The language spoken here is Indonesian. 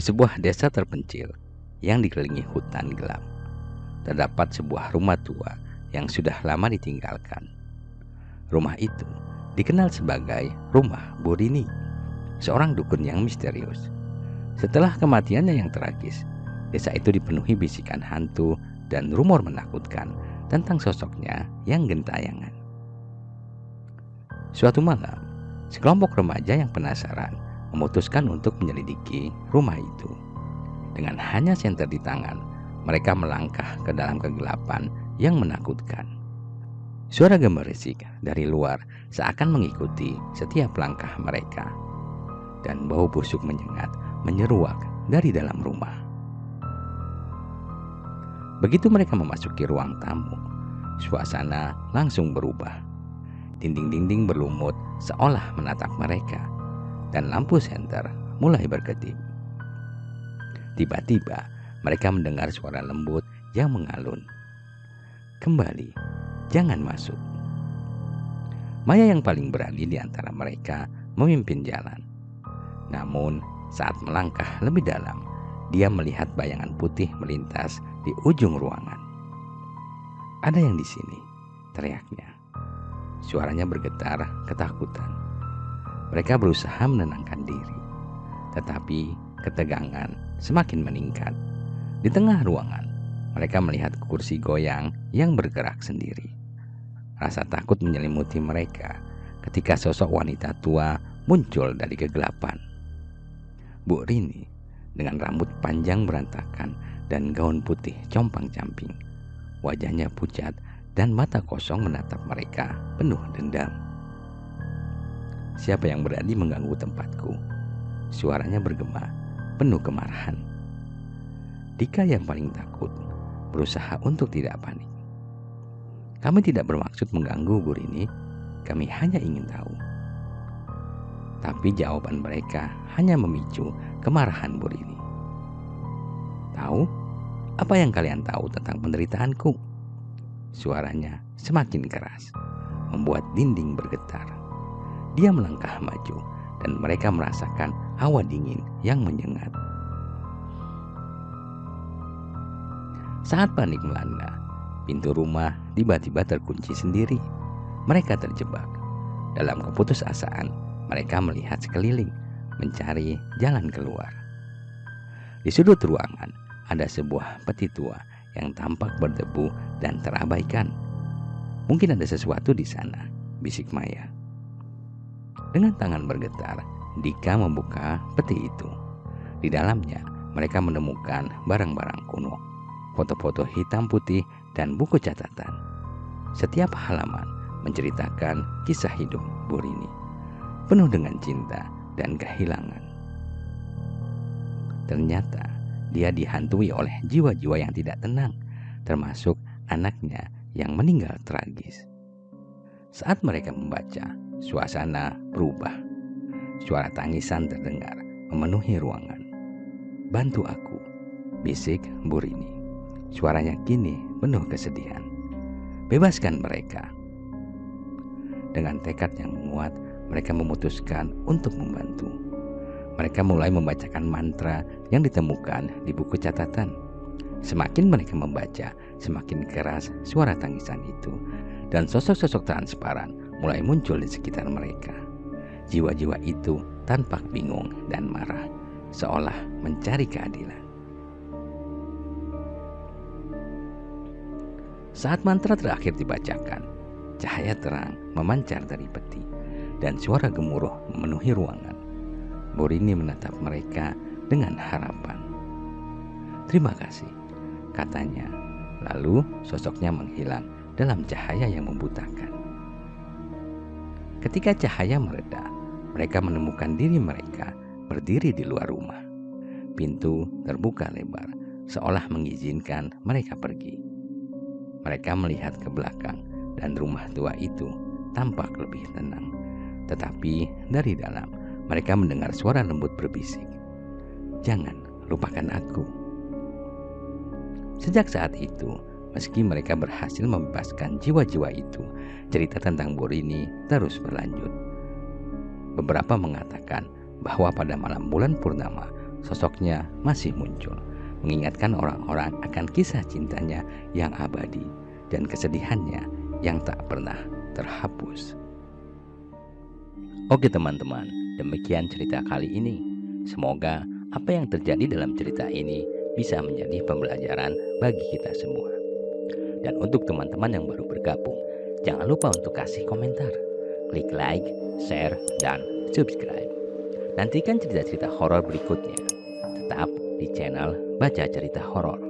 Di sebuah desa terpencil yang dikelilingi hutan gelap, terdapat sebuah rumah tua yang sudah lama ditinggalkan. Rumah itu dikenal sebagai rumah Bu Rini, seorang dukun yang misterius. Setelah kematiannya yang tragis, desa itu dipenuhi bisikan hantu dan rumor menakutkan tentang sosoknya yang gentayangan. Suatu malam, sekelompok remaja yang penasaran memutuskan untuk menyelidiki rumah itu. Dengan hanya senter di tangan, mereka melangkah ke dalam kegelapan yang menakutkan. Suara gemerisik dari luar seakan mengikuti setiap langkah mereka, dan bau busuk menyengat menyeruak dari dalam rumah. Begitu mereka memasuki ruang tamu, suasana langsung berubah. Dinding-dinding berlumut seolah menatap mereka, dan lampu senter mulai berkedip. Tiba-tiba mereka mendengar suara lembut yang mengalun. "Kembali, jangan masuk." Maya yang paling berani di antara mereka memimpin jalan. Namun saat melangkah lebih dalam, dia melihat bayangan putih melintas di ujung ruangan. "Ada yang di sini," teriaknya. Suaranya bergetar ketakutan. Mereka berusaha menenangkan diri, tetapi ketegangan semakin meningkat. Di tengah ruangan, mereka melihat kursi goyang yang bergerak sendiri. Rasa takut menyelimuti mereka ketika sosok wanita tua muncul dari kegelapan. Bu Rini dengan rambut panjang berantakan dan gaun putih compang-camping. Wajahnya pucat dan mata kosong menatap mereka penuh dendam. "Siapa yang berani mengganggu tempatku?" Suaranya bergema, penuh kemarahan. Dika yang paling takut berusaha untuk tidak panik. "Kami tidak bermaksud mengganggu, Bu Rini. Kami hanya ingin tahu." Tapi jawaban mereka hanya memicu kemarahan Bu Rini. "Tahu? Apa yang kalian tahu tentang penderitaanku?" Suaranya semakin keras, membuat dinding bergetar. Dia melangkah maju dan mereka merasakan hawa dingin yang menyengat. Saat panik melanda, pintu rumah tiba-tiba terkunci sendiri. Mereka terjebak. Dalam keputusasaan, mereka melihat sekeliling, mencari jalan keluar. Di sudut ruangan ada sebuah peti tua yang tampak berdebu dan terabaikan. "Mungkin ada sesuatu di sana," bisik Maya. Dengan tangan bergetar, Dika membuka peti itu. Di dalamnya, mereka menemukan barang-barang kuno, foto-foto hitam putih dan buku catatan. Setiap halaman menceritakan kisah hidup Bu Rini, penuh dengan cinta dan kehilangan. Ternyata dia dihantui oleh jiwa-jiwa yang tidak tenang, termasuk anaknya yang meninggal tragis. Saat mereka membaca, suasana berubah. Suara tangisan terdengar memenuhi ruangan. "Bantu aku," bisik Bu Rini. Suaranya kini penuh kesedihan. "Bebaskan mereka." Dengan tekad yang menguat, mereka memutuskan untuk membantu. Mereka mulai membacakan mantra yang ditemukan di buku catatan. Semakin mereka membaca, semakin keras suara tangisan itu, dan sosok-sosok transparan mulai muncul di sekitar mereka. Jiwa-jiwa itu tampak bingung dan marah, seolah mencari keadilan. Saat mantra terakhir dibacakan, cahaya terang memancar dari peti, dan suara gemuruh memenuhi ruangan. Bu Rini menatap mereka dengan harapan. "Terima kasih," katanya. Lalu sosoknya menghilang dalam cahaya yang membutakan. Ketika cahaya mereda, mereka menemukan diri mereka berdiri di luar rumah. Pintu terbuka lebar, seolah mengizinkan mereka pergi. Mereka melihat ke belakang dan rumah tua itu tampak lebih tenang. Tetapi dari dalam, mereka mendengar suara lembut berbisik, "Jangan lupakan aku." Sejak saat itu, meski mereka berhasil membebaskan jiwa-jiwa itu, cerita tentang Bu Rini terus berlanjut. Beberapa mengatakan bahwa pada malam bulan purnama, sosoknya masih muncul, mengingatkan orang-orang akan kisah cintanya yang abadi dan kesedihannya yang tak pernah terhapus. Oke teman-teman, demikian cerita kali ini. Semoga apa yang terjadi dalam cerita ini bisa menjadi pembelajaran bagi kita semua. Dan untuk teman-teman yang baru bergabung, jangan lupa untuk kasih komentar, klik like, share, dan subscribe. Nantikan cerita-cerita horor berikutnya. Tetap di channel Baca Cerita Horor.